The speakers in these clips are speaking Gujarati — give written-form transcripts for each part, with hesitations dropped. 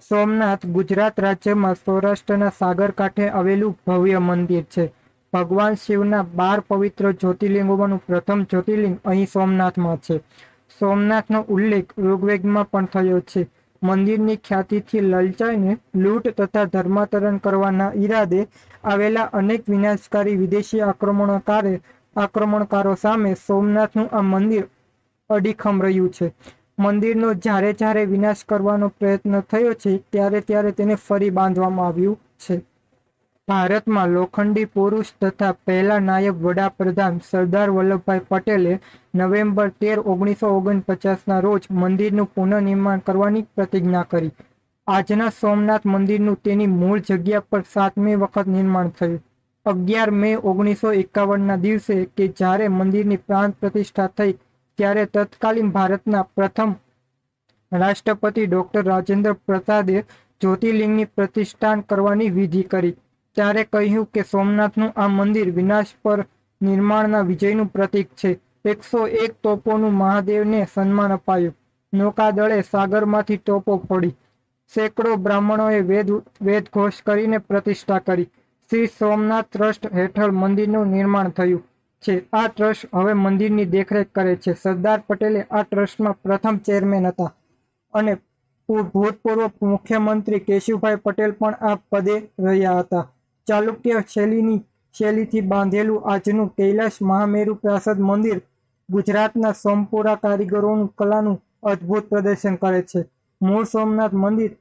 સોમનાથ ગુજરાત રાજ્યમાં સૌરાષ્ટ્રના સાગર કાંઠે આવેલું ભવ્ય મંદિર છે. ભગવાન શિવના 12 પવિત્ર જ્યોતિર્લિંગોમાંનું પ્રથમ જ્યોતિર્લિંગ અહીં સોમનાથમાં છે. સોમનાથનો ઉલ્લેખ ઋગ્વેદમાં પણ થયો છે. મંદિરની ખ્યાતિથી લલચાઈને લૂંટ તથા ધર્માંતરણ કરવાના ઈરાદે આવેલા અનેક વિનાશકારી વિદેશી આક્રમણકારો સામે સોમનાથનું આ મંદિર અડીખમ રહ્યું છે. મંદિરનો જ્યારે જ્યારે વિનાશ કરવાનો પ્રયત્ન થયો છે ત્યારે ત્યારે તેને ફરી બાંધવામાં આવ્યું છે. ભારતમાં લોખંડી પુરુષ તથા પહેલા નાયબ વડાપ્રધાન સરદાર વલ્લભભાઈ પટેલે નવેમ્બર 13, 1949ના રોજ મંદિરનું પુનઃનિર્માણ કરવાની પ્રતિજ્ઞા કરી. આજના સોમનાથ મંદિરનું તેની મૂળ જગ્યા પર 7મી વખત નિર્માણ થયું. 11 મે 1951ના દિવસે કે જ્યારે મંદિરની પ્રાણ પ્રતિષ્ઠા થઈ ત્યારે તત્કાલીન ભારતના પ્રથમ રાષ્ટ્રપતિ ડોક્ટર રાજેન્દ્ર પ્રસાદે જ્યોતિર્લિંગની પ્રતિષ્ઠાન કરવાની વિધિ કરી. ત્યારે કહ્યું કે સોમનાથનું આ મંદિર વિનાશ પર નિર્માણના વિજયનું પ્રતીક છે. 101 તોપોનું મહાદેવને સન્માન અપાયું. નૌકાદળે સાગરમાંથી તોપો ફોડી. સેંકડો બ્રાહ્મણોએ વેદ ઘોષ કરીને પ્રતિષ્ઠા કરી. શ્રી સોમનાથ ટ્રસ્ટ હેઠળ મંદિરનું નિર્માણ થયું છે. આ ટ્રસ્ટ હવે મંદિરની દેખરેખ કરે છે. સરદાર પટેલે આ ટ્રસ્ટમાં પ્રથમ ચેરમેન હતા અને ભૂતપૂર્વ મુખ્યમંત્રી કેશુભાઈ પટેલ પણ આ પદે રહ્યા હતા. ચાલુક્ય શૈલીથી બાંધેલું આજનું કૈલાશ મહામેરુ પ્રાસાદ મંદિર ગુજરાતના સોમપુરા કારીગરોનું કલાનું અદ્ભુત પ્રદર્શન કરે છે. મૂળ સોમનાથ મંદિર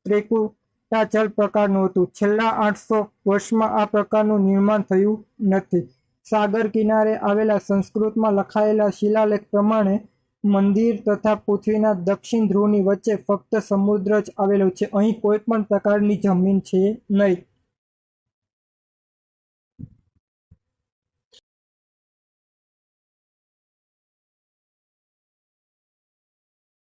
ત્રિકુટાચલ પ્રકારનું હતું. છેલ્લા 800 વર્ષમાં આ પ્રકારનું નિર્માણ થયું નથી. સાગર કિનારે આવેલા સંસ્કૃતમાં લખાયેલા શિલાલેખ પ્રમાણે મંદિર તથા પૃથ્વીના દક્ષિણ ધ્રુવની વચ્ચે ફક્ત સમુદ્ર જ આવેલો છે. અહીં કોઈ પણ પ્રકારની જમીન છે નહીં.